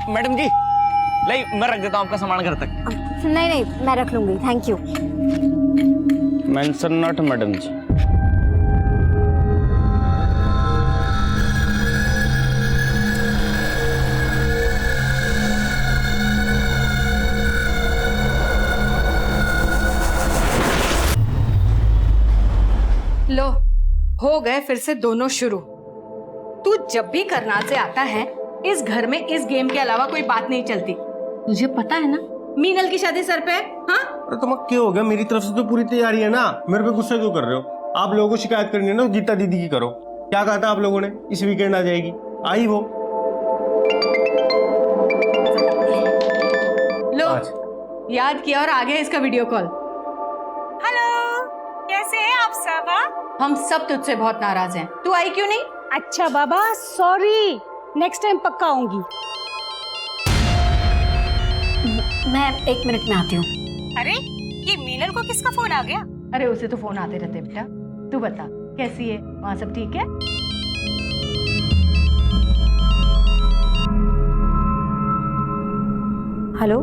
Madam जी, लाई मैं रख देता हूँ आपका सामान घर तक। नहीं नहीं, मैं रख लूंगी, thank you. Mention not madam ji. लो, हो गए फिर से दोनों शुरू। तू जब भी करनाल से आता है, इस घर में इस गेम के अलावा कोई बात नहीं चलती। तुझे पता है ना मीनल की शादी सर पे है। हाँ, अरे तुम्हें क्या हो गया? मेरी तरफ से तो पूरी तैयारी है ना। मेरे पे गुस्सा क्यों कर रहे हो? आप लोगों को शिकायत करनी है ना, गीता दीदी की करो। क्या कहा था आप लोगों ने? इस वीकेंड आ जाएगी, आई वो। लो याद किया और आ गया इसका वीडियो कॉल। हेलो, कैसे हैं आप सब? हम सब तुझसे बहुत नाराज हैं। तू आई क्यों नहीं? अच्छा बाबा, सॉरी, नेक्स्ट टाइम पक्का आऊंगी। मैं 1 मिनट में आती हूँ। अरे, ये मीनल को किसका फोन आ गया? अरे उसे तो फोन आते रहते बेटा। तू बता कैसी है, वहाँ सब ठीक है? हेलो,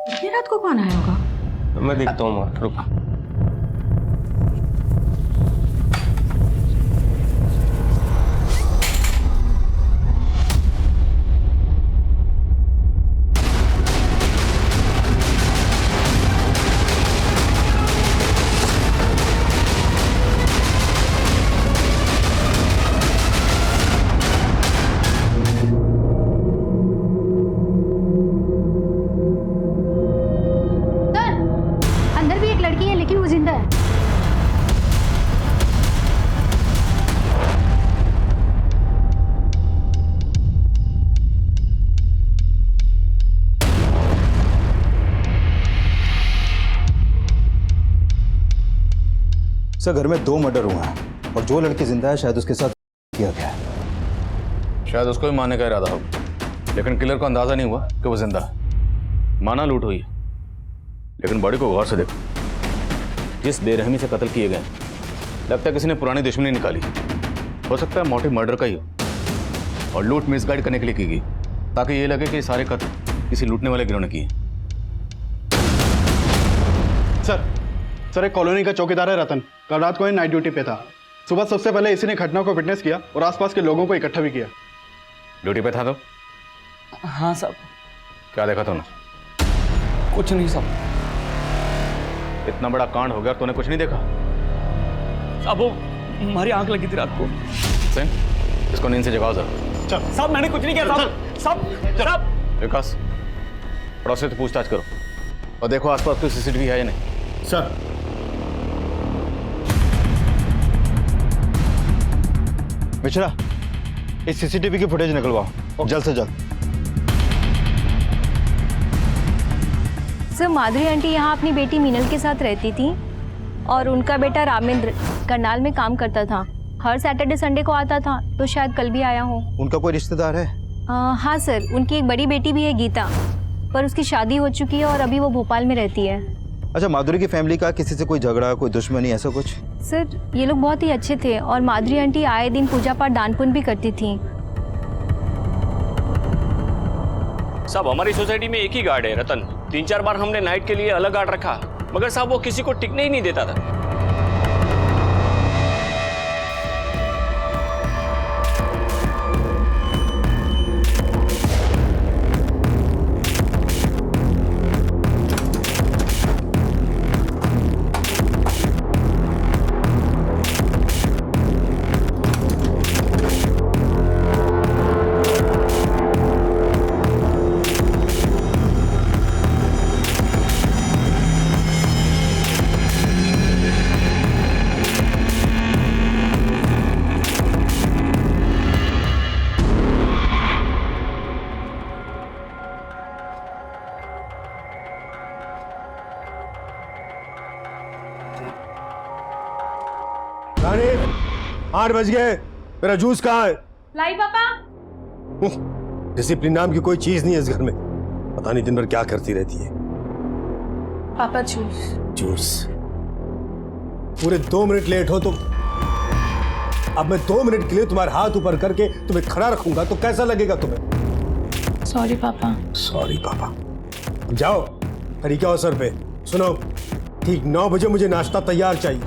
इतनी रात को कौन आया होगा? मैं देखता हूँ, रुक। अंदर भी एक लड़की है लेकिन वो जिंदा है। सर, घर में 2 मर्डर हुए हैं और जो लड़की जिंदा है शायद उसके साथ किया गया है। शायद उसको ही मारने का इरादा हो, लेकिन किलर को अंदाजा नहीं हुआ कि वो जिंदा है। माना लूट हुई है, लेकिन बॉडी को गौर से देखो। जिस बेरहमी से कत्ल किए गए, लगता है किसी ने पुरानी दुश्मनी निकाली। हो सकता है मोटिव मर्डर का ही हो और लूट मिसगाइड करने के लिए की गई, ताकि ये लगे कि सारे कत्ल किसी लूटने वाले गिरोह ने किए। सर, एक कॉलोनी का चौकीदार है रतन। कल रात को ही नाइट ड्यूटी पे था। सुबह सबसे पहले इसी ने घटना को विटनेस किया और आसपास के लोगों को इकट्ठा भी किया। ड्यूटी पे था तो? हाँ साहब। क्या देखा तूने? कुछ नहीं साहब। इतना बड़ा कांड हो गया, तूने कुछ नहीं देखा? अब वो हमारी आंख लगी थी रात को। सिंह, इसको नींद से जगाओ जरा। साहब मैंने कुछ नहीं किया साहब। साहब विकास, पड़ोसी से पूछताछ करो और देखो आसपास कोई सीसीटीवी है या नहीं। सर, मिश्रा, इस सीसीटीवी की फुटेज निकलवाओ जल्द से जल्द। सर, माधुरी आंटी यहाँ अपनी बेटी मीनल के साथ रहती थी और उनका बेटा रामेंद्र करनाल में काम करता था। हर सैटरडे संडे को आता था, तो शायद कल भी आया हो। उनका कोई रिश्तेदार है? हाँ सर, उनकी एक बड़ी बेटी भी है गीता, पर उसकी शादी हो चुकी है और अभी वो भोपाल में रहती है। अच्छा, माधुरी की फैमिली का किसी से कोई झगड़ा, कोई दुश्मनी, ऐसा कुछ? सर, ये लोग बहुत ही अच्छे थे और माधुरी आंटी आए दिन पूजा पाठ दान पुण्य भी करती थी। साहब, हमारी सोसाइटी में एक ही गार्ड है रतन। 3-4 बार हमने नाइट के लिए अलग गार्ड रखा, मगर साहब वो किसी को टिकने ही नहीं देता था। रानी, 8 बज गए, मेरा जूस कहाँ है? लाई पापा। डिसिप्लिन नाम की कोई चीज नहीं है इस घर में। पता नहीं दिन भर क्या करती रहती है। पापा जूस। जूस? पूरे 2 मिनट लेट हो तुम। अब मैं 2 मिनट के लिए तुम्हारे हाथ ऊपर करके तुम्हें खड़ा रखूंगा तो कैसा लगेगा तुम्हें? सॉरी पापा। सॉरी पापा। अब जाओ, तरीका हो सर पे। सुनो, ठीक 9 बजे मुझे नाश्ता तैयार चाहिए।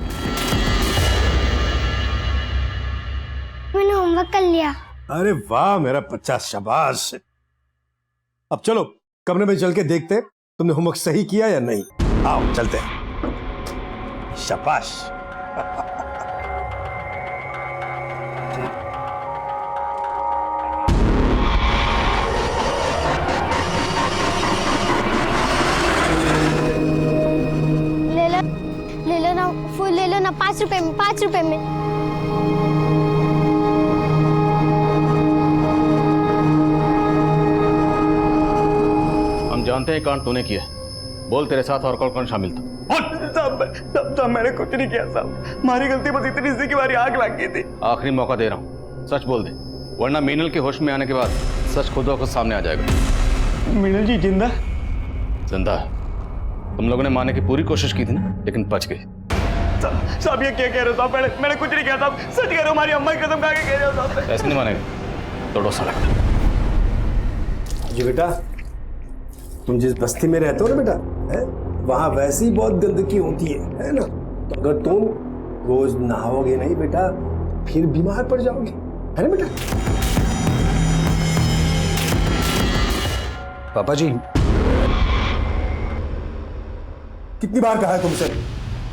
मैंने होमवर्क कर लिया। अरे वाह मेरा बच्चा, शाबाश। अब चलो कमरे में चल के देखते तुमने होमवर्क सही किया या नहीं। आओ चलते हैं। शाबाश। ले लो ना फूल, ले लो ना 5 रुपए में, 5 रुपए में। हम जानते हैं कांड तूने किया। बोल तेरे साथ और कौन कौन शामिल था? साहब मैंने कुछ नहीं किया साहब, हमारी गलती बस इतनी सी कि हमारी आग लग गई थी। आखिरी मौका दे रहा हूँ, सच बोल दे, वरना मीनल के होश में आने के बाद सच खुद ब खुद सामने आ जाएगा। मीनल जी जिंदा? जिंदा है। तुम लोगों ने मारने की पूरी कोशिश की थी ना, लेकिन बच गए। साहब ये क्या कह रहे हो साहब? मैंने कुछ नहीं किया साहब, सच कह रहा हूँ, हमारी अम्मा की कसम खा के कह रहे हो साहब। ऐसे नहीं मानेगा, तोड़ो साला। जी बेटा, तुम जिस बस्ती में रहते हो ना बेटा, वहां वैसी बहुत गंदगी होती है ना? तो अगर तुम रोज नहाओगे नहीं बेटा, फिर बीमार पड़ जाओगे, है ना बेटा? पापा जी, कितनी बार कहा है तुमसे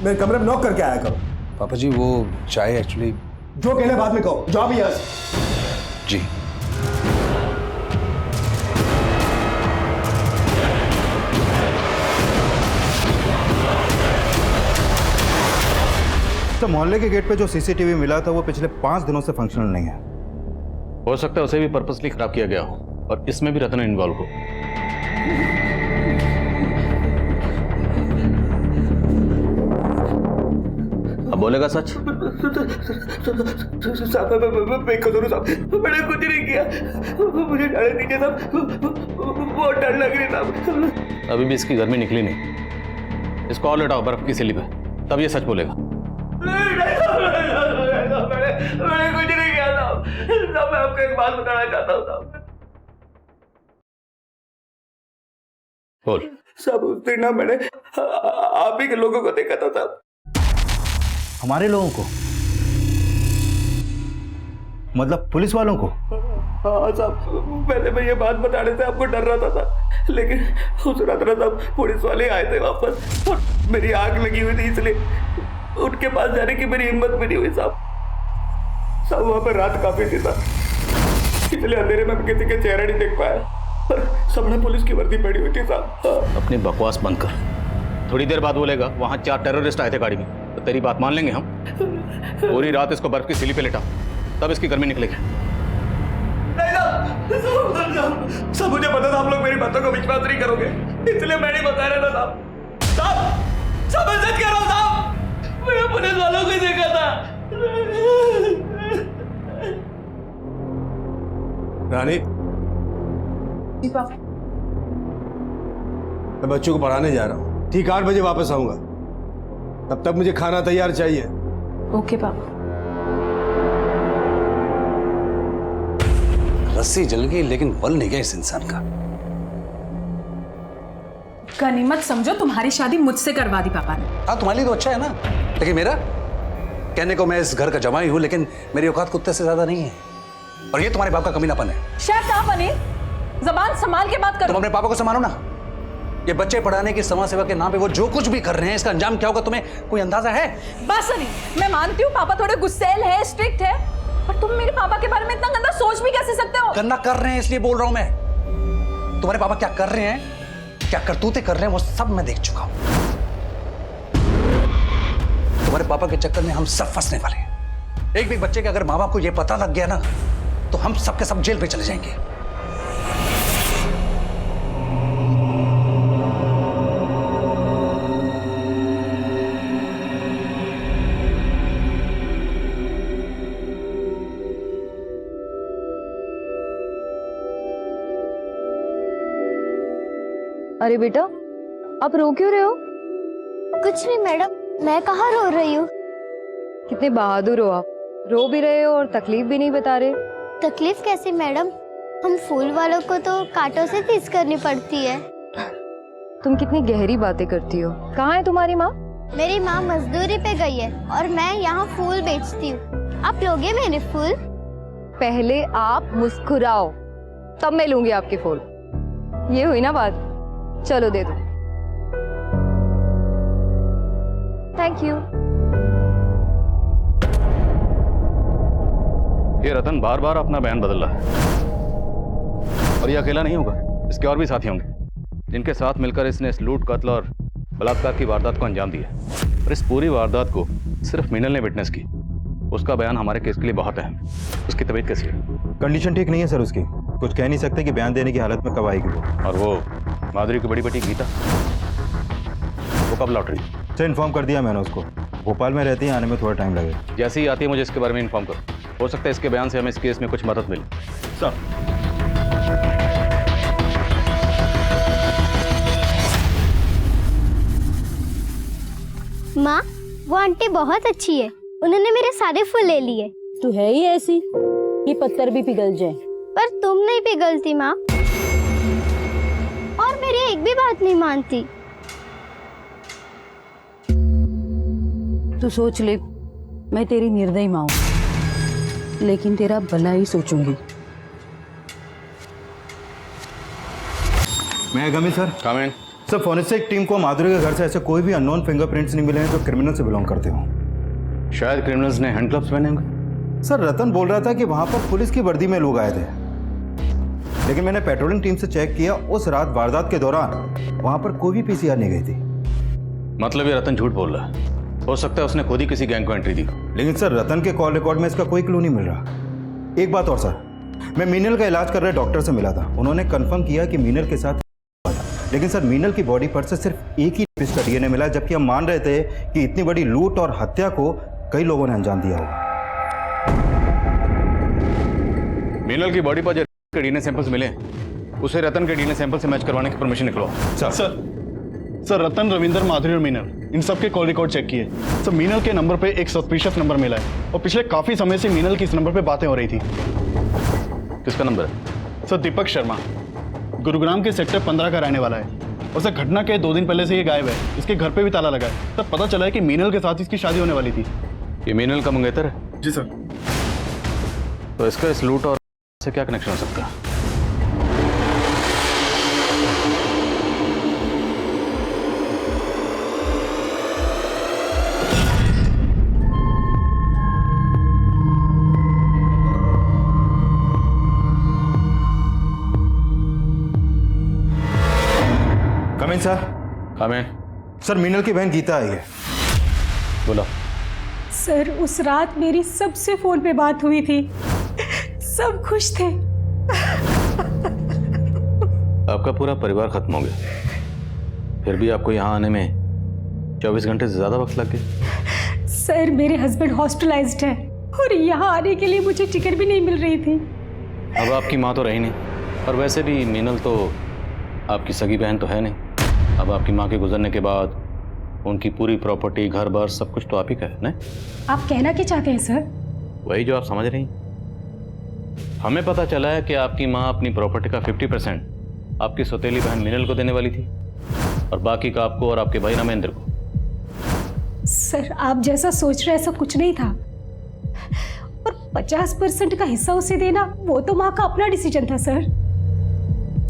मेरे कमरे में नॉक करके आया करो। पापा जी वो चाय एक्चुअली। जो कहना बाद में कहो, जाओ भी यहाँ से। जी। तो मोहल्ले के गेट पे जो सीसीटीवी मिला था वो पिछले 5 दिनों से फंक्शनल नहीं है। हो सकता है उसे भी पर्पसली खराब किया गया हो और इसमें भी रतन इन्वॉल्व हो। अब बोलेगा सच? साहब मैं कसूर साहब, मैंने कुछ नहीं किया, मुझे डाले दीजिए साहब, बहुत डर लग रही साहब। अभी भी इसकी गर्मी निकली नहीं, इसको और लेटाओ बर्फ की सिली पे, तब ये सच बोलेगा। मैंने कुछ नहीं किया साहब। साहब मैं आपको एक बात बताना चाहता हूँ साहब। बोल। साहब उस दिन ना मैंने आप ही के लोगों को देखा था साहब। हमारे लोगों को? मतलब पुलिस वालों को? हाँ साहब, पहले मैं ये बात बताने से आपको डर रहा था साहब, लेकिन उस रात ना साहब पुलिस वाले आए थे वापस और मेरी आग लगी हुई थी, इसलिए उनके पास जाने की मेरी हिम्मत भी नहीं हुई साहब। साहब वहाँ पर रात काफी थी साहब, इसलिए अंधेरे में किसी के चेहरा नहीं देख पाया और सबने पुलिस की वर्दी पड़ी हुई थी साहब। अपनी बकवास बंद कर। थोड़ी देर बाद बोलेगा वहां 4 टेररिस्ट आए थे गाड़ी में, तो तेरी बात मान लेंगे हम। पूरी रात इसको बर्फ की सिली पे लेटा, तब इसकी गर्मी निकलेगी। सब मुझे पता था आप लोग मेरी बातों को विश्वास नहीं करोगे, इसलिए मैं नहीं बता रहा था साहब। साहब सब मैं सच कह रहा हूँ साहब, मैंने पुलिस वालों को देखा था। रानी, मैं बच्चों को पढ़ाने जा रहा हूँ, ठीक 8 बजे वापस आऊंगा, तब तक मुझे खाना तैयार चाहिए। ओके पापा। रस्सी जल गई लेकिन बल नहीं गया इस इंसान का। गनीमत समझो तुम्हारी शादी मुझसे करवा दी पापा ने। हाँ तुम्हारे लिए तो अच्छा है ना, लेकिन मेरा कहने को मैं इस घर का जमाई हूं, लेकिन मेरी औकात कुत्ते से ज्यादा नहीं है। और ये तुम्हारे बाप का कमीनापन है। शायद आप बने, जबान संभाल के बात करो। तुम अपने पापा को संभालो ना। ये बच्चे पढ़ाने की समाज सेवा के नाम पे वो जो कुछ भी कर रहे हैं, इसका अंजाम क्या होगा तुम्हें कोई अंदाजा है? बस नहीं, मैं मानती हूँ पापा थोड़े गुस्सैल है, स्ट्रिक्ट है, पर तुम मेरे पापा के बारे में इतना गंदा सोच भी कैसे सकते हो? गंदा कर रहे हैं इसलिए बोल रहा हूं मैं। तुम्हारे पापा क्या कर रहे हैं, क्या करतूते कर रहे हैं, वो सब मैं देख चुका हूं। तुम्हारे पापा के चक्कर में हम सब फंसने वाले हैं। एक भी बच्चे के अगर माँ बाप को यह पता लग गया ना, तो हम सबके सब जेल पे चले जाएंगे। अरे बेटा, आप रो क्यों रहे हो? कुछ नहीं मैडम, मैं कहाँ रो रही हूँ। कितने बहादुर हो आप, रो भी रहे हो और तकलीफ भी नहीं बता रहे। तकलीफ कैसी मैडम? हम फूल वालों को तो कांटों से तीस करनी पड़ती है। तुम कितनी गहरी बातें करती हो। कहाँ है तुम्हारी माँ? मेरी माँ मजदूरी पे गई है और मैं यहाँ फूल बेचती हूँ। आप लोगे मेरे फूल? पहले आप मुस्कुराओ, तब मैं लूंगी आपके फूल। ये हुई ना बात? चलो दे दो। Thank you. ये रतन बार बार अपना बयान बदल रहा है, और ये अकेला नहीं होगा, इसके और भी साथी होंगे जिनके साथ मिलकर इसने इस लूट, कत्ल और बलात्कार की वारदात को अंजाम दिया। और इस पूरी वारदात को सिर्फ मीनल ने विटनेस की। उसका बयान हमारे केस के लिए बहुत अहम है। उसकी तबीयत कैसी है? कंडीशन ठीक नहीं है सर उसकी, कुछ कह नहीं सकते कि बयान देने की हालत में कब आएगी वो। और वो माधुरी की बड़ी बेटी गीता, वो कब लौट रही? सर इन्फॉर्म कर दिया मैंने उसको, भोपाल में रहती है, आने में थोड़ा टाइम लगेगा। जैसे ही आती है मुझे इसके बारे में इन्फॉर्म करो, हो सकता है इसके बयान से हमें इस केस में कुछ मदद मिले। सर माँ, वो आंटी बहुत अच्छी है, उन्होंने मेरे सारे फूल ले लिए। तू है ही ऐसी, ये पत्थर भी पिघल जाए। पर तुम नहीं पिघलती माँ, और मेरी एक भी बात नहीं मानती। तू सोच ले, मैं तेरी निर्दयी माँ हूं, लेकिन तेरा भला ही सोचूंगी। मैं गमी सर। कम इन। सर फॉरेंसिक टीम को माधुरी के घर से ऐसे कोई भी अननोन फिंगरप्रिंट्स नहीं मिले हैं जो क्रिमिनल से बिलोंग करते हो। शायद क्रिमिनल्स ने हैंड ग्लव्स पहने होंगे। सर रतन बोल रहा था कि वहां पर पुलिस की वर्दी में लोग आए थे, लेकिन मैंने पेट्रोलिंग टीम से चेक किया, उस रात वारदात के दौरान वहां पर कोई भी पीसीआर नहीं गई थी। मतलब ये रतन झूठ बोल रहा है। हो सकता है उसने खुद ही किसी गैंग को एंट्री दी। लेकिन सर रतन के कॉल रिकॉर्ड में इसका कोई क्लू नहीं मिल रहा। एक बात और सर, मैं मीनल का इलाज कर रहे डॉक्टर से मिला था, उन्होंने कंफर्म किया कि मीनल के साथ, लेकिन सर मीनल की बॉडी पर से सिर्फ एक ही पीस का डीएनए मिला, जबकि हम मान रहे थे कि इतनी बड़ी लूट और हत्या को कई लोगों ने अंजाम दिया होगा। मीनल की बॉडी पर जो डीएनए सैंपल्स मिले उसे रतन के डीएनए सैंपल से मैच करवाने की परमिशन निकलवाओ। सर रतन, रविंदर, माधुरी और मीनल, इन सब के कॉल रिकॉर्ड चेक किए। सर मीनल के नंबर पे एक सस्पिशियस नंबर मिला है, और पिछले काफी समय से मीनल की इस नंबर पे बातें हो रही थी। किसका नंबर है? सर दीपक शर्मा, गुरुग्राम के सेक्टर 15 का रहने वाला है, और सर घटना के 2 दिन पहले से ये गायब है। इसके घर पे भी ताला लगा है। तब पता चला है कि मीनल के साथ इसकी शादी होने वाली थी। ये मीनल का मंगेतर है? जी सर। तो इसका इस लूट और से क्या कनेक्शन हो सकता है? Coming sir. हमें सर मीनल की बहन गीता आई है। बोला। सर उस रात मेरी सबसे फोन पे बात हुई थी, सब खुश थे। आपका पूरा परिवार खत्म हो गया, फिर भी आपको यहाँ आने में 24 घंटे से ज्यादा वक्त लग गया। सर मेरे हस्बैंड हॉस्पिटलाइज्ड है और यहाँ आने के लिए मुझे टिकट भी नहीं मिल रही थी। अब आपकी माँ तो रही नहीं, और वैसे भी मीनल तो आपकी सगी बहन तो है नहीं। अब आपकी माँ के गुजरने के बाद उनकी पूरी प्रॉपर्टी, घर बार सब कुछ तो आप ही का है ना? आप कहना क्या चाहते हैं सर? वही जो आप समझ रही हैं। हमें पता चला है कि आपकी माँ अपनी प्रॉपर्टी का 50% आपकी सौतेली बहन मीनल को देने वाली थी, और बाकी का आपको और आपके भाई रामेंद्र को। सर आप जैसा सोच रहे ऐसा कुछ नहीं था, और 50% का हिस्सा उसे देना वो तो माँ का अपना डिसीजन था सर।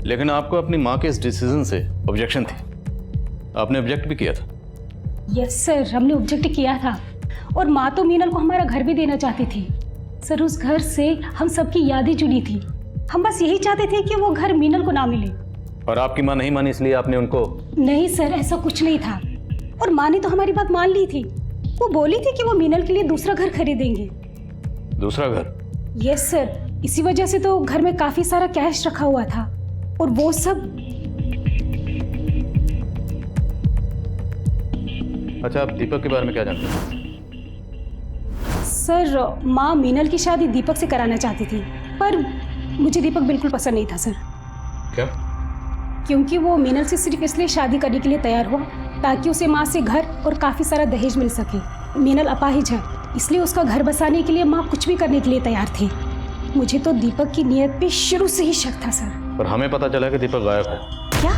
लेकिन आपको अपनी माँ के इस डिसीजन से ऑब्जेक्शन थी, आपने ऑब्जेक्ट भी किया था। यस सर, हमने ऑब्जेक्ट किया था, और माँ तो मीनल को हमारा घर भी देना चाहती थी। सर उस घर से हम सबकी यादें जुड़ी थी, हम बस यही चाहते थे कि वो घर मीनल को ना मिले। और आपकी माँ नहीं मानी इसलिए आपने उनको? नहीं सर, ऐसा कुछ नहीं था, और माँ ने तो हमारी बात मान ली थी। वो बोली थी कि वो मीनल के लिए दूसरा घर खरीदेंगे। दूसरा घर? यस सर, इसी वजह से तो घर में काफी सारा कैश रखा हुआ था, और वो सब। अच्छा, आप दीपक के बारे में क्या जानते हैं? सर माँ मीनल की शादी दीपक से कराना चाहती थी, पर मुझे दीपक बिल्कुल पसंद नहीं था सर। क्या? क्योंकि वो मीनल से सिर्फ इसलिए शादी करने के लिए तैयार हुआ ताकि उसे माँ से घर और काफी सारा दहेज मिल सके। मीनल अपाहिज है, इसलिए उसका घर बसाने के लिए माँ कुछ भी करने के लिए तैयार थी। मुझे तो दीपक की नीयत पे शुरू से ही शक था सर। पर हमें पता चला कि दीपक गायब है। क्या?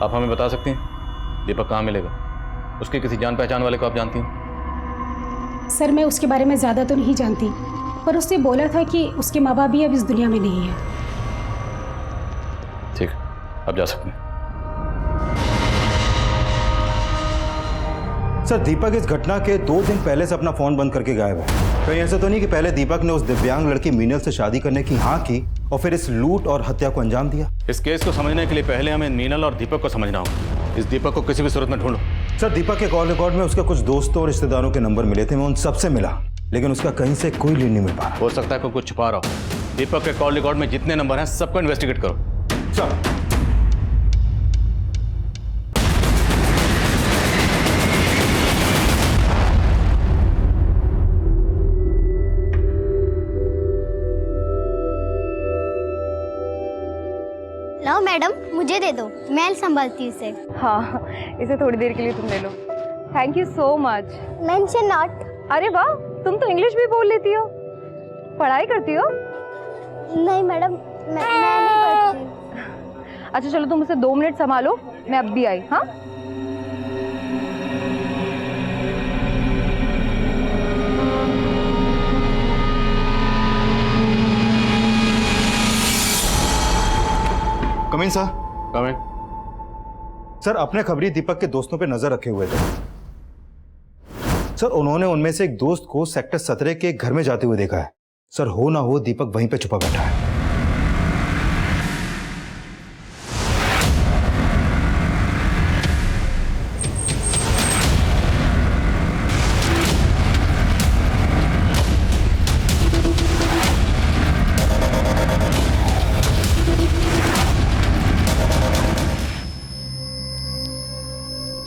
आप हमें बता सकती हैं दीपक कहाँ मिलेगा? उसके किसी जान पहचान वाले को आप जानती हैं? सर मैं उसके बारे में ज़्यादा तो नहीं जानती, पर उसने बोला था कि उसके माँ बाप भी अब इस दुनिया में नहीं है। ठीक, अब जा सकते हैं। सर दीपक इस घटना के 2 दिन पहले से अपना फोन बंद करके गायब है। कहीं ऐसा तो नहीं कि पहले दीपक ने उस दिव्यांग लड़की मीनल से शादी करने की हाँ की और फिर इस लूट और हत्या को अंजाम दिया? इस केस को समझने के लिए पहले हमें मीनल और दीपक को समझना होगा। इस दीपक को किसी भी सूरत में ढूंढो। सर दीपक के कॉल रिकॉर्ड में उसके कुछ दोस्तों और रिश्तेदारों के नंबर मिले थे, मैं उन सबसे मिला, लेकिन उसका कहीं से कोई लीड नहीं मिल पा रहा। हो सकता है कोई कुछ छुपा रहा हो। दीपक के कॉल रिकॉर्ड में जितने नंबर हैं सबको इन्वेस्टिगेट करो। सर लाओ मैडम, मुझे दे दो, मैं संभालती हूँ इसे। हाँ, इसे थोड़ी देर के लिए तुम ले लो। Thank you so much. Mention not. अरे वाह, तुम तो इंग्लिश भी बोल लेती हो। पढ़ाई करती हो? नहीं मैडम, मैं नहीं पढ़ती। अच्छा चलो, तुम उसे 2 मिनट संभालो, मैं अब भी आई। हाँ कमिंग सर। कमिंग। सर अपने खबरी दीपक के दोस्तों पे नजर रखे हुए थे सर। उन्होंने उनमें से एक दोस्त को सेक्टर 17 के घर में जाते हुए देखा है सर। हो ना हो दीपक वहीं पे छुपा बैठा है।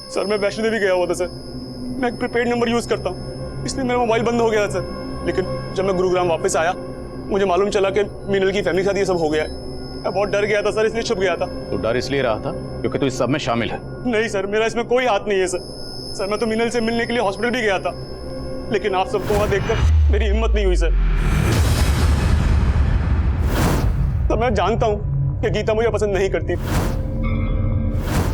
सर मैं वैष्णो देवी गया हुआ था सर। मैं एक प्रीपेड नंबर यूज करता हूँ, इसलिए मेरा मोबाइल बंद हो गया था सर। लेकिन जब मैं गुरुग्राम वापस आया, मुझे मालूम चला कि मीनल की फैमिली के साथ ये सब हो गया है। मैं बहुत डर गया था सर, इसलिए छुप गया था। तो डर इसलिए रहा था क्योंकि तू इस सब में शामिल है? नहीं सर, मेरा इसमें कोई हाथ नहीं है सर। सर मैं तो मीनल से मिलने के लिए हॉस्पिटल भी गया था, लेकिन आप सबको वहां देखकर मेरी हिम्मत नहीं हुई सर। तो मैं जानता हूँ कि गीता मुझे पसंद नहीं करती,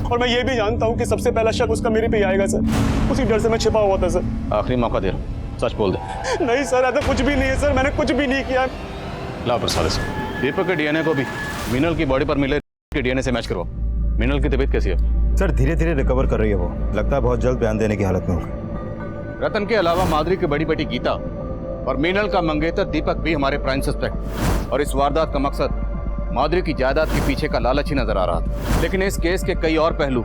और मैं ये भी जानता हूँ कि सबसे पहला शक उसका मेरे पे ही आएगा सर। उसी डर से मैं छिपा हुआ था सर। आखिरी मौका दे रहा हूँ, सच बोल दे। नहीं सर, ऐसा कुछ भी नहीं है सर, मैंने कुछ भी नहीं किया। ला प्रसाद से दीपक के डीएनए को भी मीनल की बॉडी पर मिले के डीएनए से मैच करवाओ। मीनल की तबीयत कैसी है? सर धीरे धीरे रिकवर कर रही है वो, लगता है बहुत जल्द बयान देने की हालत में होगी। रतन के अलावा माधुरी की बड़ी बेटी गीता और मीनल का मंगेतर दीपक भी हमारे प्राइम सस्पेक्ट, और इस वारदात का मकसद माधुरी की जायदाद के पीछे का लालच ही नजर आ रहा था। लेकिन इस केस के कई और पहलू,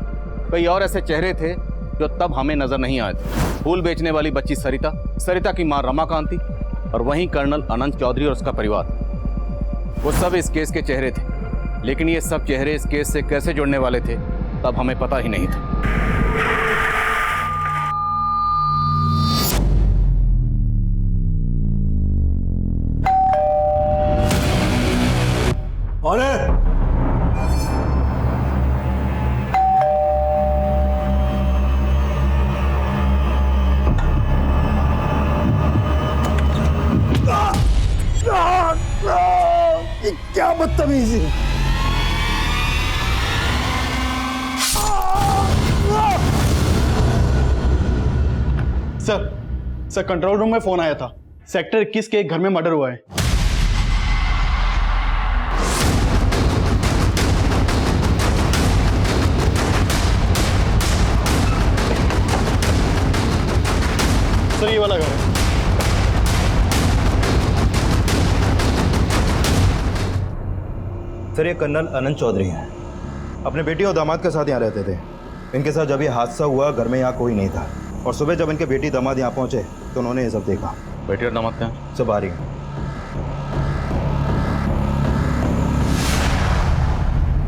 कई और ऐसे चेहरे थे जो तब हमें नजर नहीं आए थे। फूल बेचने वाली बच्ची सरिता, सरिता की मां रमाकांति, और वहीं कर्नल अनंत चौधरी और उसका परिवार, वो सब इस केस के चेहरे थे। लेकिन ये सब चेहरे इस केस से कैसे जुड़ने वाले थे तब हमें पता ही नहीं था। क्या बदतमीजी है। सर कंट्रोल रूम में फोन आया था, सेक्टर 21 के एक घर में मर्डर हुआ है। सर ये वाला घर है। सर ये कर्नल अनंत चौधरी हैं, अपने बेटी और दामाद के साथ यहाँ रहते थे। इनके साथ जब ये हादसा हुआ घर में यहाँ कोई नहीं था, और सुबह जब इनके बेटी दामाद यहाँ पहुँचे तो उन्होंने ये सब देखा। बेटी और दामाद क्या? सब आ रही हैं।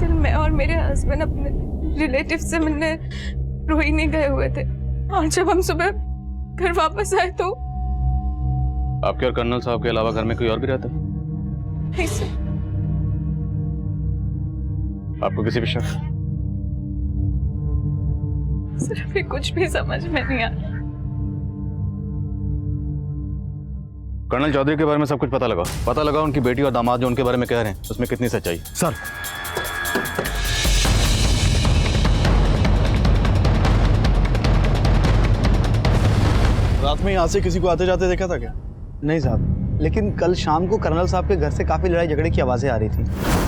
कल मैं और मेरे हस्बैंड अपने रिलेटिव से मिलने रोहिणी गए हुए थे, और जब हम सुबह घर वापस आए तो आपके और कर्नल साहब के अलावा घर में कोई और भी रहता है? नहीं सर। आपको किसी भी शक? सर अभी कुछ भी समझ में नहीं आ रहा। कर्नल चौधरी के बारे में सब कुछ पता लगा उनकी बेटी और दामाद जो उनके बारे में कह रहे हैं उसमें कितनी सच्चाई। सर रात में यहाँ से किसी को आते जाते देखा था क्या? नहीं साहब, लेकिन कल शाम को कर्नल साहब के घर से काफ़ी लड़ाई झगड़े की आवाज़ें आ रही थी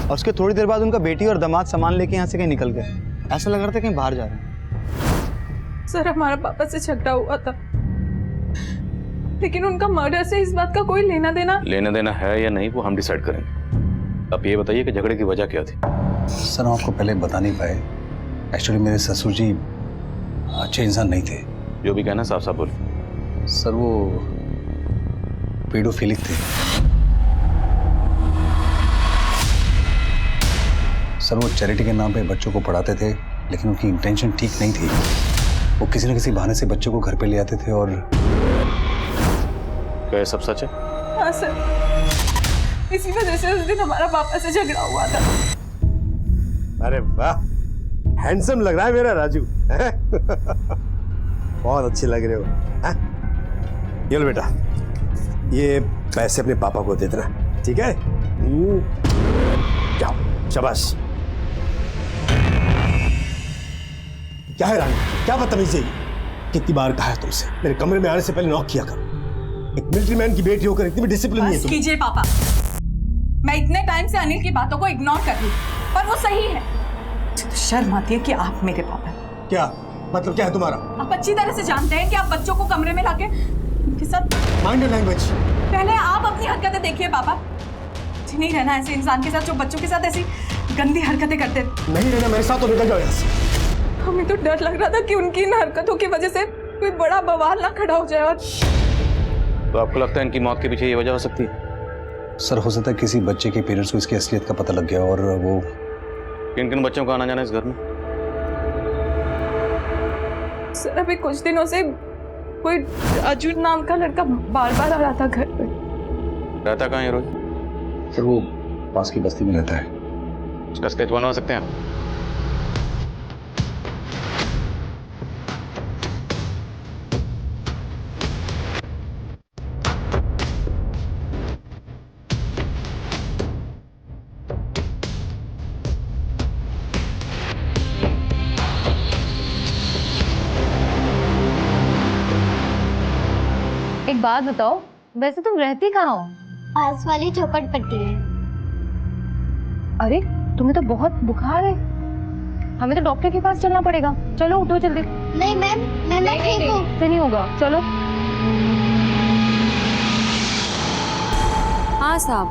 और उसके थोड़ी देर बाद उनका बेटी और दामाद सामान लेके यहाँ से कहीं निकल गए। ऐसा लग रहा था कहीं बाहर जा रहे हैं। सर हमारा पापा से झगड़ा हुआ था, लेकिन उनका मर्डर से इस बात का कोई लेना देना है या नहीं वो हम डिसाइड करेंगे। आप ये बताइए कि झगड़े की वजह क्या थी? सर हम आपको पहले बता नहीं पाए, एक्चुअली मेरे ससुर जी अच्छे इंसान नहीं थे। जो भी कहना साफ साफ बोलिए। सर वो पेडोफिलिक थे। सर वो चैरिटी के नाम पे बच्चों को पढ़ाते थे, लेकिन उनकी इंटेंशन ठीक नहीं थी। वो किसी न किसी बहाने से बच्चों को घर पे ले आते थे। और क्या ये सब सच है? हाँ सर, इसी वजह से उस दिन हमारा पापा से झगड़ा हुआ था। अरे वाह, हैंडसम लग रहा है मेरा राजू। बहुत अच्छे लग रहे हो। ये लो बेटा, ये पैसे अपने पापा को दे देना, ठीक है? जाओ, शाबाश। क्या है रानी, क्या बदतमीजी है? कितनी बार कहा है तुमसे मेरे कमरे में आने से पहले नॉक किया करो। एक मिलिट्री मैन की बेटी होकर इतनी भी डिसिप्लिन नहीं है तुम। कीजिए पापा, मैं इतने टाइम से अनिल की बातों को इग्नोर कर रही हूँ, पर वो सही है। तो शर्म आती है कि आप मेरे पापा। क्या मतलब, क्या है तुम्हारा? आप अच्छी तरह से जानते हैं कि आप बच्चों को कमरे में लाके उनके साथ माइंड लैंग्वेज। पहले आप अपनी हरकतें देखिए पापा। नहीं रहना ऐसे इंसान के साथ जो बच्चों के साथ ऐसी गंदी हरकतें करते। नहीं रहना मेरे साथ तो निकल जाओ यहाँ से। हमें तो डर लग रहा था कि उनकी इन हरकतों की वजह से कोई बड़ा बवाल ना खड़ा हो जाए। और तो आपको लगता है इनकी मौत के पीछे ये वजह हो सकती है? सर हो सकता है किसी बच्चे के पेरेंट्स को इसकी असलियत का पता लग गया और वो। किन किन बच्चों का आना जाना इस घर में? सर अभी कुछ दिनों से कोई राजू नाम का लड़का बार बार आ रहा था घर पे। रहता कहाँ है रोज? सर वो पास की बस्ती में रहता है। उसका स्केच बनवा सकते हैं आप? एक बात बताओ, वैसे तुम रहती कहाँ हो? पास वाली झोपड़पट्टी है। अरे तुम्हें तो बहुत बुखार है, हमें तो डॉक्टर के पास चलना पड़ेगा। चलो उठो जल्दी। नहीं मैम, मैं ठीक हूँ। से नहीं होगा, चलो। हाँ साहब,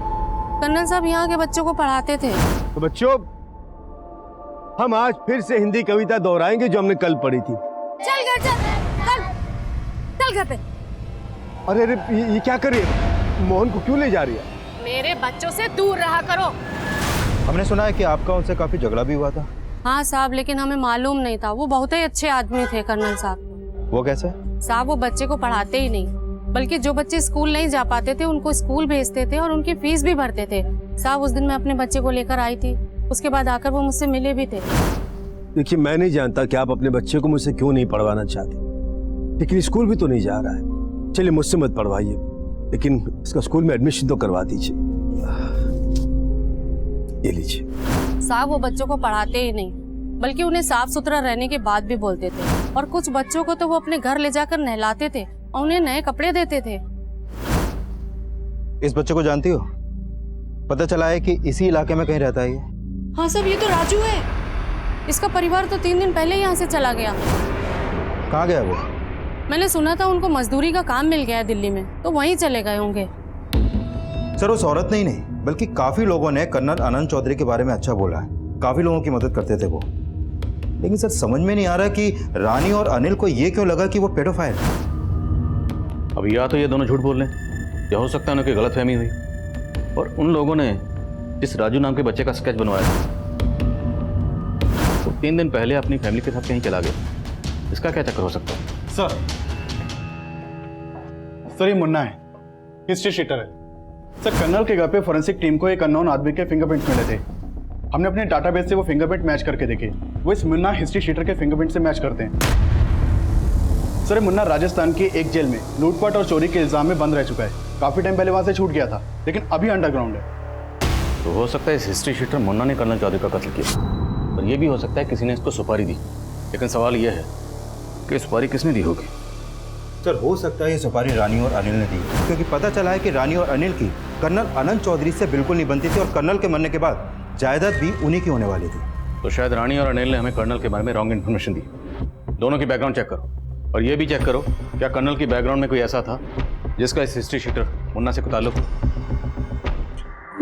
कर्नल साहब यहाँ के बच्चों को पढ़ाते थे। तो बच्चों, हम आज फिर से हिंदी कविता दोहराएंगे जो हमने कल पढ़ी थी। चल घर चल घर पे। अरे अरे ये क्या कर रही है? मोहन को क्यों ले जा रही है? मेरे बच्चों से दूर रहा करो। हमने सुना है कि आपका उनसे काफी झगड़ा भी हुआ था। हाँ साहब, लेकिन हमें मालूम नहीं था। वो बहुत ही अच्छे आदमी थे कर्नल साहब। वो कैसे? साहब वो बच्चे को पढ़ाते ही नहीं, बल्कि जो बच्चे स्कूल नहीं जा पाते थे उनको स्कूल भेजते थे और उनकी फीस भी भरते थे। साहब उस दिन मैं अपने बच्चे को लेकर आई थी, उसके बाद आकर वो मुझसे मिले भी थे। देखिए मैं नहीं जानता कि आप अपने बच्चे को मुझसे क्यों नहीं पढ़वाना चाहते, लेकिन स्कूल भी तो नहीं जा रहा है। चलिए मुझसे मत पढ़वाइए, लेकिन इसका स्कूल में एडमिशन तो करवा दीजिए। ये लीजिए। साहब वो बच्चों को पढ़ाते ही नहीं, बल्कि उन्हें साफ सुथरा रहने की बात भी बोलते थे। और कुछ बच्चों को तो वो अपने घर ले जाकर नहलाते थे और उन्हें नए कपड़े देते थे। इस बच्चे को जानती हो? पता चला है कि इसी इलाके में कहीं रहता है ये। हाँ साहब, ये तो राजू है। इसका परिवार तो 3 दिन पहले यहाँ से चला गया। कहाँ गया वो? मैंने सुना था उनको मजदूरी का काम मिल गया है दिल्ली में, तो वहीं चले गए होंगे। सर उस औरत नहीं बल्कि काफी लोगों ने कर्नल आनंद चौधरी के बारे में अच्छा बोला है। काफी लोगों की मदद करते थे वो। लेकिन सर समझ में नहीं आ रहा कि रानी और अनिल को ये क्यों लगा कि वो पेडोफाइल है। अब या तो ये दोनों झूठ बोल रहे हैं, या हो सकता है उनकी गलतफहमी हुई और उन लोगों ने जिस राजू नाम के बच्चे का स्केच बनवाया था वो 3 दिन पहले अपनी फैमिली के साथ कहीं चला गया। इसका क्या चक्कर हो सकता है? सर ये मुन्ना है, हिस्ट्री शीटर है। सर कर्नल के घर पे फोरेंसिक टीम को एक अननोन आदमी के फिंगरप्रिंट्स मिले थे। हमने अपने डाटाबेस से वो फिंगरप्रिंट मैच करके देखे। वो इस मुन्ना हिस्ट्री शीटर के फिंगरप्रिंट से मैच करते हैं। सर ये मुन्ना राजस्थान की एक जेल में लूटपाट और चोरी के इल्जाम में बंद रह चुका है। काफी टाइम पहले वहां से छूट गया था, लेकिन अभी अंडरग्राउंड है। तो हो सकता है इस हिस्ट्री शीटर मुन्ना ने कर्नल चौधरी का कत्ल किया, और ये भी हो सकता है किसी ने इसको सुपारी दी। लेकिन सवाल यह है कि सुपारी किसने दी होगी। सर हो सकता है ये सुपारी रानी और अनिल ने दी, क्योंकि पता चला है कि रानी और अनिल की कर्नल अनंत चौधरी से बिल्कुल नहीं बनती थी, और कर्नल के मरने के बाद जायदाद भी उन्हीं की होने वाली थी। तो शायद रानी और अनिल ने हमें कर्नल के बारे में रॉन्ग इन्फॉर्मेशन दी। दोनों की बैकग्राउंड चेक करो, और ये भी चेक करो क्या कर्नल की बैकग्राउंड में कोई ऐसा था जिसका इस हिस्ट्री शीटर मुन्ना से कोई ताल्लुक हो।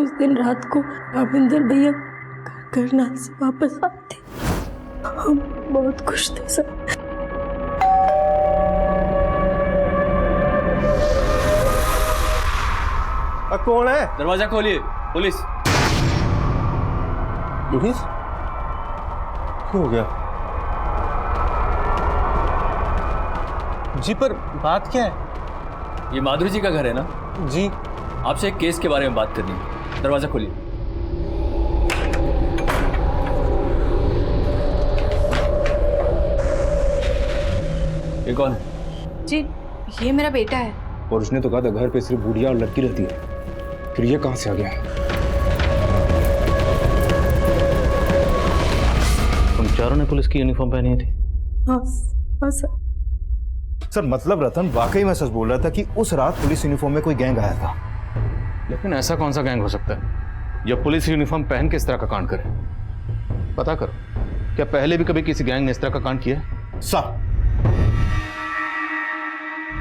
उस दिन रात को रामेंद्र भैया करनाल से वापस आते, हम बहुत खुश थे सर। कौन है? दरवाजा खोलिए, पुलिस। पुलिस? क्या हो गया? जी पर बात क्या है? ये माधुरी जी का घर है ना? जी। आपसे एक केस के बारे में बात करनी है। दरवाजा खोलिए। ये कौन है? जी ये मेरा बेटा है। और उसने तो कहा था घर पे सिर्फ बुढ़िया और लड़की रहती है, फिर ये कहाँ से आ गया? तुम चारों ने पुलिस की यूनिफॉर्म पहनी थी? हाँ सर। सर मतलब रतन वाकई में सच बोल रहा था कि उस रात पुलिस यूनिफॉर्म में कोई गैंग आया था। लेकिन ऐसा कौन सा गैंग हो सकता है जो पुलिस यूनिफॉर्म पहन के इस तरह का कांड करे? पता करो, क्या पहले भी कभी किसी गैंग ने इस तरह का कांड किया? सर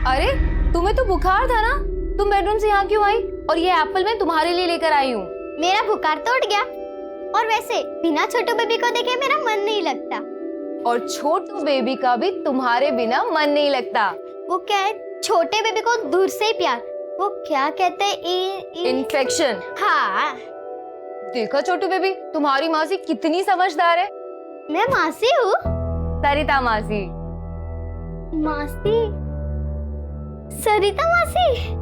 अरे तुम्हें तो बुखार था ना, तुम बेडरूम से यहाँ क्यों आई? और ये एप्पल मैं तुम्हारे लिए लेकर आई हूँ। मेरा बुखार तो उठ गया, और वैसे बिना छोटू बेबी को देखे मेरा मन नहीं लगता। और छोटू बेबी का भी तुम्हारे बिना मन नहीं लगता। वो क्या है, छोटे बेबी को दूर से ही प्यार, वो क्या कहते हैं, इन्फेक्शन। हाँ देखो छोटू बेबी, तुम्हारी मासी कितनी समझदार है। मैं मासी हूँ? सरिता मासी। मासी? सरिता मासी?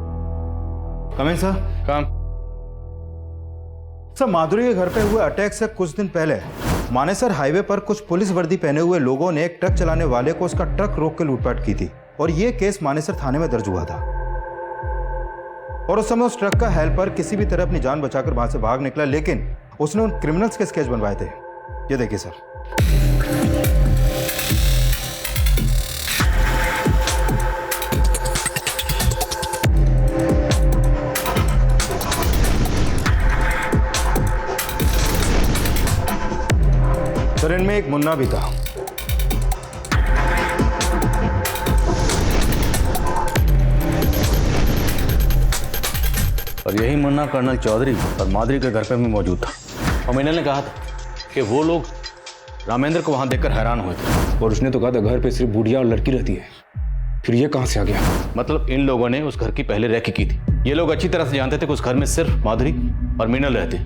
कम इन सर। काम। सर माधुरी के घर पे हुए अटैक से कुछ दिन पहले मानेसर हाईवे पर कुछ पुलिस वर्दी पहने हुए लोगों ने एक ट्रक चलाने वाले को उसका ट्रक रोक के लूटपाट की थी, और ये केस मानेसर थाने में दर्ज हुआ था। और उस समय उस ट्रक का हेल्पर किसी भी तरह अपनी जान बचाकर वहां से भाग निकला, लेकिन उसने उन क्रिमिनल्स के स्केच बनवाए थे। ये देखिए सर। सर इनमें एक मुन्ना भी था। और यही मुन्ना कर्नल चौधरी और माधुरी के घर पे भी मौजूद था, और मीनल ने कहा था कि वो लोग रामेंद्र को वहां देखकर हैरान हुए थे। और उसने तो कहा था घर पे सिर्फ बुढ़िया और लड़की रहती है, फिर ये कहाँ से आ गया? मतलब इन लोगों ने उस घर की पहले रेकी की थी। ये लोग अच्छी तरह से जानते थे कि उस घर में सिर्फ माधुरी और मीनल रहते,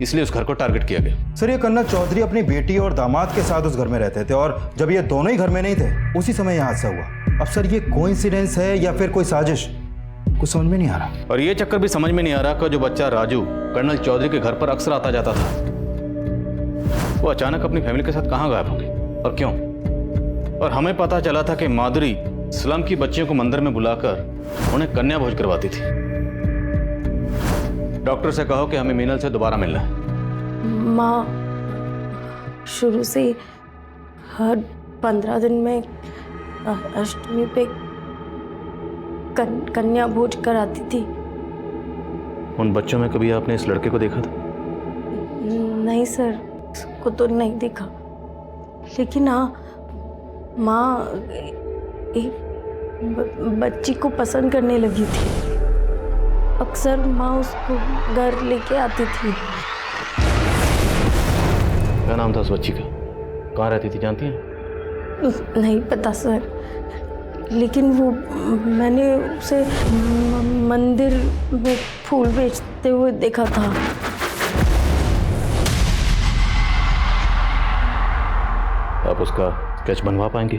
इसलिए उस घर को टारगेट किया गया। सर ये कर्नल चौधरी अपनी बेटी और दामाद के साथ उस घर में रहते थे, और जब ये दोनों ही घर में नहीं थे उसी समय यह हादसा हुआ। अब सर ये कोइंसिडेंस है या फिर कोई साजिश, कुछ समझ में नहीं आ रहा। और ये चक्कर भी समझ में नहीं आ रहा कि जो बच्चा राजू कर्नल चौधरी के घर पर अक्सर आता जाता था, वो अचानक अपनी फैमिली के साथ कहाँ गायब हो गई और क्यों? और हमें पता चला था कि माधुरी स्लम की बच्चियों को मंदिर में बुलाकर उन्हें कन्या भोज करवाती थी। डॉक्टर से कहो कि हमें मीनल से दोबारा मिलना है। माँ शुरू से हर 15 दिन में अष्टमी पे कन्या भोज कराती थी। उन बच्चों में कभी आपने इस लड़के को देखा था? नहीं सर, उसको तो नहीं देखा, लेकिन हाँ माँ एक बच्ची को पसंद करने लगी थी। अक्सर माँ उसको घर लेके आती थी। क्या नाम था उस बच्ची का? कहाँ रहती थी जानती हैं? नहीं पता सर, लेकिन वो मैंने उसे मंदिर में फूल बेचते हुए देखा था। आप उसका स्केच बनवा पाएंगे?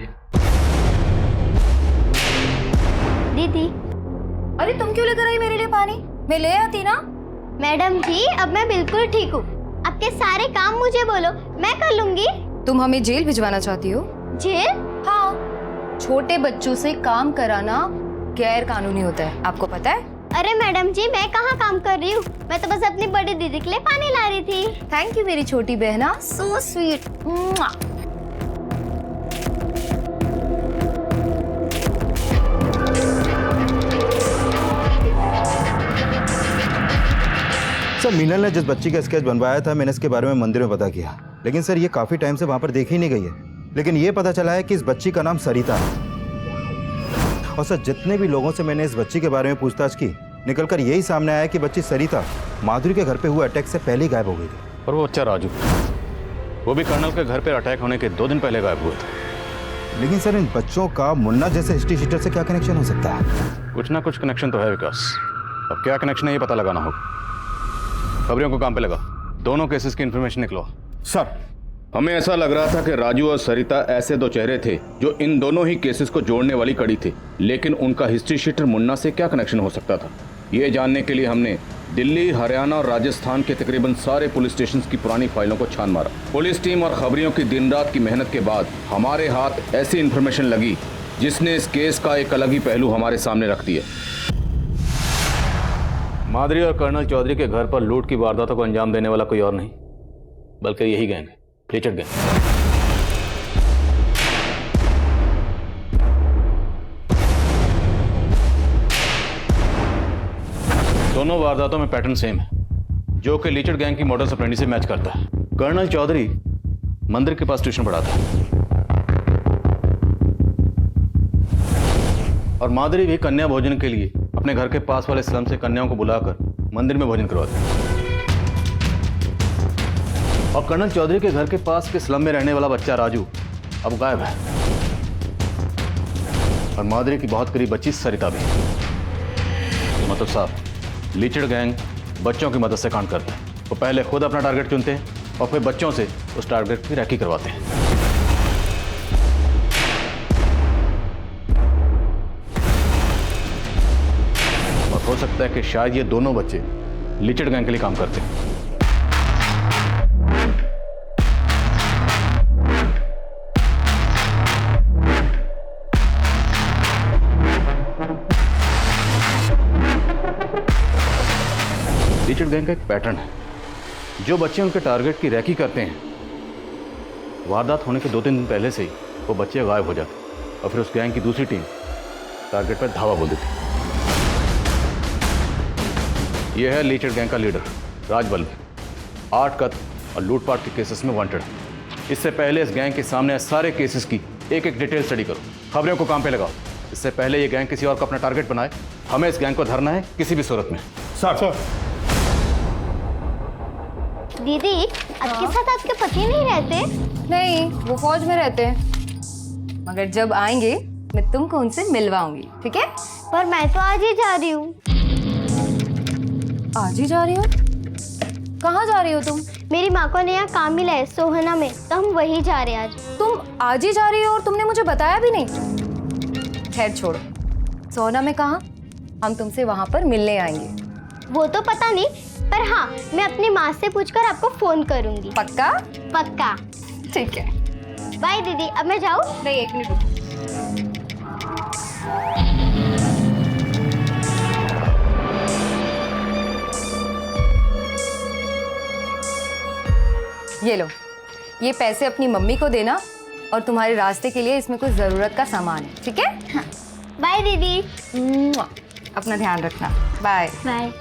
दीदी। अरे तुम क्यों लेकर आई मेरे लिए पानी? मैं ले आती ना। मैडम जी अब मैं बिल्कुल ठीक हूँ, आपके सारे काम मुझे बोलो, मैं कर लूंगी। तुम हमें जेल भिजवाना चाहती हो? जेल? हाँ, छोटे बच्चों से काम कराना गैर कानूनी होता है, आपको पता है? अरे मैडम जी, मैं कहाँ काम कर रही हूँ, मैं तो बस अपनी बड़ी दीदी के लिए पानी ला रही थी। थैंक यू मेरी छोटी बहना, सो स्वीट। सर मीनल ने जिस बच्ची का स्केच बनवाया था मैंने इसके बारे में मंदिर में पता किया, लेकिन सर ये काफी टाइम से वहां पर देखी नहीं गई है। लेकिन ये पता चला है कि इस बच्ची का नाम सरिता है। और सर जितने भी लोगों से मैंने इस बच्ची के बारे में पूछताछ की, निकलकर यही सामने आया कि बच्ची सरिता माधुरी के घर पे हुए अटैक से पहले ही गायब हो गई थी। और वो बच्चा राजू, वो भी कर्नल के घर पे अटैक होने के 2 दिन पहले गायब हुआ था। लेकिन सर इन बच्चों का मुन्ना जैसे हिस्ट्री शीटर से क्या कनेक्शन हो सकता है? कुछ ना कुछ कनेक्शन तो है विकास, अब क्या कनेक्शन है ये पता लगाना होगा। खबरियों को काम पे लगा, दोनों केसेस की इंफॉर्मेशन निकलो। सर हमें ऐसा लग रहा था कि राजू और सरिता ऐसे 2 चेहरे थे जो इन दोनों ही केसेस को जोड़ने वाली कड़ी थे, लेकिन उनका हिस्ट्री शीटर मुन्ना से क्या कनेक्शन हो सकता था, ये जानने के लिए हमने दिल्ली, हरियाणा और राजस्थान के तकरीबन सारे पुलिस स्टेशन की पुरानी फाइलों को छान मारा। पुलिस टीम और खबरियों की दिन रात की मेहनत के बाद हमारे हाथ ऐसी इन्फॉर्मेशन लगी जिसने इस केस का एक अलग ही पहलू हमारे सामने रख दिया। माधुरी और कर्नल चौधरी के घर पर लूट की वारदातों को अंजाम देने वाला कोई और नहीं बल्कि यही गैंग है, फ्लीचर्ड गैंग। दोनों वारदातों में पैटर्न सेम है, जो कि लीचर्ड गैंग की मॉडल ऑपरेंडी से मैच करता है। कर्नल चौधरी मंदिर के पास ट्यूशन पढ़ाता है और माधुरी भी कन्या भोजन के लिए अपने घर के पास वाले स्लम से कन्याओं को बुलाकर मंदिर में भोजन करवाते हैं। और कर्नल चौधरी के घर के पास के स्लम में रहने वाला बच्चा राजू अब गायब है और माधुरी की बहुत करीब बच्ची सरिता भी। मतलब साहब लीचर्ड गैंग बच्चों की मदद से कांड करते हैं। वो पहले खुद अपना टारगेट चुनते हैं और फिर बच्चों से उस टारगेट की रैकी करवाते हैं। और हो सकता है कि शायद ये दोनों बच्चे लीचर्ड गैंग के लिए काम करते हैं। लीचर्ड गैंग का एक पैटर्न है, जो बच्चे उनके टारगेट की रैकी करते हैं, वारदात होने के 2-3 दिन पहले से ही वो बच्चे गायब हो जाते और फिर उस गैंग की दूसरी टीम टारगेट पर धावा बोल देती। यह है लीचर्ड गैंग का लीडर राजबल्लभ, 8 कत्ल और लूटपाट के केसेस में वांटेड है। इससे पहले इस गैंग के सामने आए सारे केसेस की एक डिटेल स्टडी करो, खबरों को काम पे लगाओ। इससे पहले ये गैंग किसी और को अपना टारगेट बनाए, हमें इस गैंग को धरना है किसी भी सूरत में। सर दीदी, आपके साथ आपके पति नहीं रहते? नहीं, वो फौज में रहते हैं, मगर जब आएंगे मैं तुमको उनसे मिलवाऊंगी, ठीक है? पर मैं तो आज ही जा रही हूँ। आज ही जा रही हो? कहाँ जा रही हो तुम? मेरी माँ को नया काम मिला है सोहना में, तो हम वही जा रहे हैं आज। तुम आज ही जा रही हो और तुमने मुझे बताया भी नहीं? खैर छोड़ो, सोहना में कहाँ, हम तुमसे वहां पर मिलने आएंगे। वो तो पता नहीं, पर हाँ मैं अपनी माँ से पूछकर आपको फोन करूंगी। पक्का? पक्का। ठीक है, बाय दीदी। अब मैं जाऊँ? नहीं, 1 मिनट रुको। ये लो, ये पैसे अपनी मम्मी को देना और तुम्हारे रास्ते के लिए इसमें कुछ जरूरत का सामान है, ठीक है? हाँ। बाय दीदी। अपना ध्यान रखना। Bye bye.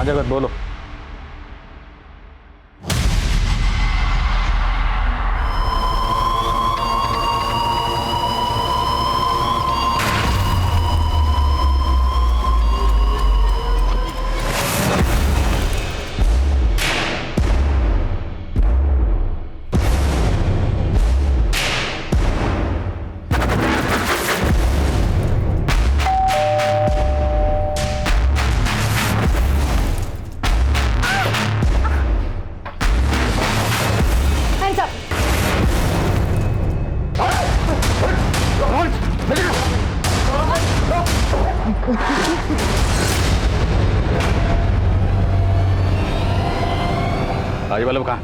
जगत बोलो। राजवल्लभ कहाँ?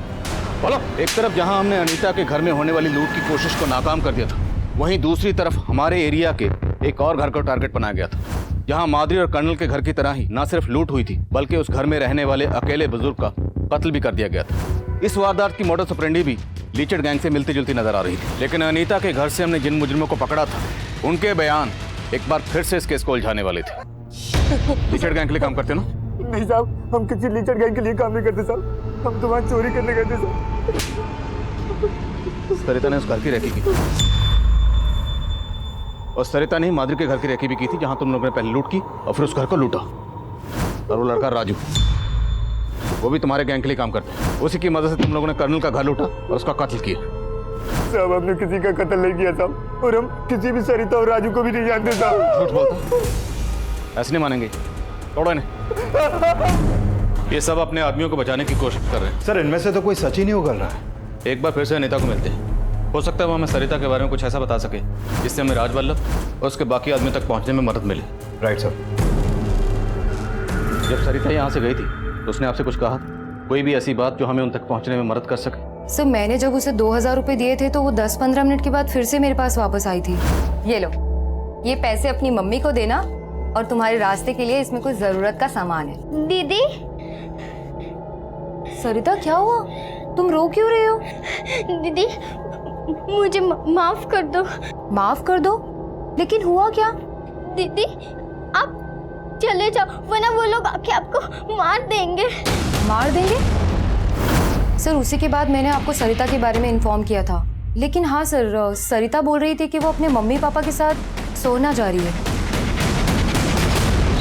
बोलो। एक तरफ जहां हमने अनीता के घर में होने वाली लूट की कोशिश को नाकाम कर दिया था, वहीं दूसरी तरफ हमारे एरिया के एक और घर को टारगेट बनाया गया था, जहां माधुरी और कर्नल के घर की तरह ही न सिर्फ लूट हुई थी बल्कि उस घर में रहने वाले अकेले बुजुर्ग का कत्ल भी कर दिया गया था। इस वारदात की मोडस ऑपरेंडी भी लीचड़ गैंग से मिलती जुलती नजर आ रही थी, लेकिन अनीता के घर से हमने जिन मुजरिमों को पकड़ा था उनके बयान एक बार फिर से इस केस को उलझाने वाले थे। लीचड़ गैंग के लिए काम करते ना? नहीं साहब, हम किसी लीचड़ गैंग के लिए काम नहीं करते साहब, हम तो वहाँ चोरी करने गए थे साहब। सरिता ने उस घर की रेकी की, और सरिता ने माधुरी के घर की रेकी भी की थी जहां तुम लोगों ने पहले लूट की और फिर उस घर को लूटा। और वो लड़का राजू, वो भी तुम्हारे गैंग के लिए काम करता है। उसी की मदद से तुम लोगों ने कर्नल का घर लूटा और उसका कत्ल किया। साहब हमने किसी का कत्ल नहीं किया साहब, और हम किसी भी सरिता और राजू को भी नहीं जानते साहब। झूठ बोलता, ऐसे नहीं मानेंगे, तोड़ो इन्हें। ये सब अपने आदमियों को बचाने की कोशिश कर रहे हैं। सर इनमें से तो कोई सच ही नहीं उगल रहा है। एक बार फिर से अनीता को मिलते हैं, हो सकता है वो हमें सरिता के बारे में कुछ ऐसा बता सके जिससे हमें राजवल्लभ और उसके बाकी आदमी तक पहुंचने में मदद मिले। Right sir. जब सरिता यहाँ से गई थी तो उसने आपसे कुछ कहा? कोई भी ऐसी बात जो हमें उन तक पहुंचने में मदद कर सके? सर मैंने जब उसे 2000 रुपए दिए थे तो वो 10-15 मिनट के बाद फिर से मेरे पास वापस आई थी। ये लो, ये पैसे अपनी मम्मी को देना और तुम्हारे रास्ते के लिए इसमें कुछ जरूरत का सामान है। दीदी। सरिता क्या हुआ, तुम रो क्यों रहे हो? दीदी मुझे माफ कर दो। माफ कर दो? लेकिन हुआ क्या? दीदी आप चले जाओ वरना वो लोग आके आपको मार देंगे। मार देंगे? सर उसी के बाद मैंने आपको सरिता के बारे में इन्फॉर्म किया था। लेकिन हाँ सर, सरिता बोल रही थी कि वो अपने मम्मी पापा के साथ सोना जा रही है।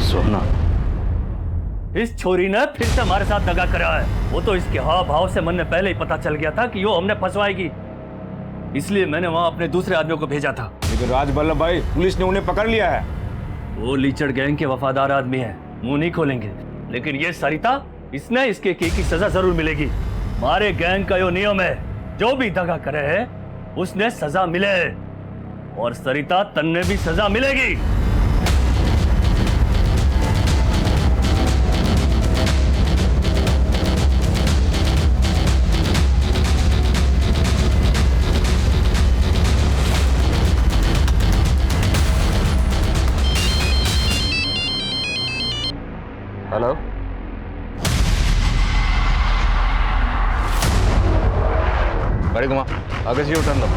सोना? इस छोरी ने फिर से हमारे साथ दगा करा है। वो तो इसके हाव भाव से मन में पहले ही पता चल गया था कि वो हमने फंसवाएगी, इसलिए मैंने वहां अपने दूसरे आदमियों को भेजा था। लेकिन राजवल्लभ भाई, पुलिस ने उन्हें पकड़ लिया है। वो लीचड़ गैंग के वफादार आदमी है, मुंह नहीं खोलेंगे। लेकिन ये सरिता, इसने इसके की सजा जरूर मिलेगी। हमारे गैंग का यो नियम है, जो भी दगा करे है उसने सजा मिले, और सरिता तन्ने भी सजा मिलेगी। हेलो, गाड़ी घुमा, आगे से U-टर्न लो।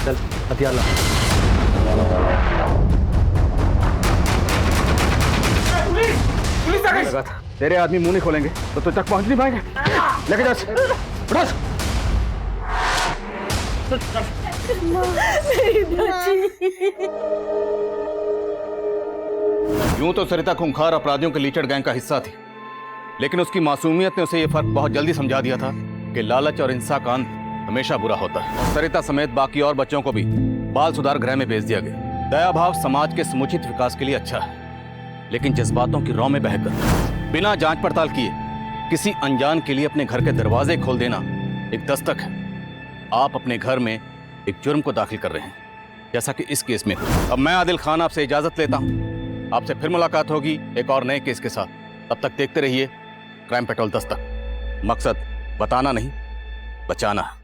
चल हथियार ला। पुलिस आ गई। तेरे आदमी मुंह नहीं खोलेंगे तो तुझ तक पहुंच नहीं पाएंगे। लेके जा, उठा। यूं तो सरिता खूंखार अपराधियों के लीचड़ गैंग का हिस्सा थी, लेकिन उसकी मासूमियत ने उसे यह फर्क बहुत जल्दी समझा दिया था कि लालच और हिंसा का अंत हमेशा बुरा होता है। सरिता समेत बाकी और बच्चों को भी बाल सुधार गृह में भेज दिया गया। दया भाव समाज के समुचित विकास के लिए अच्छा है, लेकिन जज्बातों की रौ में बहकर बिना जांच पड़ताल किए किसी अनजान के लिए अपने घर के दरवाजे खोल देना एक दस्तक है। आप अपने घर में एक जुर्म को दाखिल कर रहे हैं, जैसा कि इस केस में। अब मैं आदिल खान आपसे इजाजत लेता हूं। आपसे फिर मुलाकात होगी एक और नए केस के साथ। तब तक देखते रहिए क्राइम पेट्रोल दस्तक। मकसद बताना नहीं, बचाना है।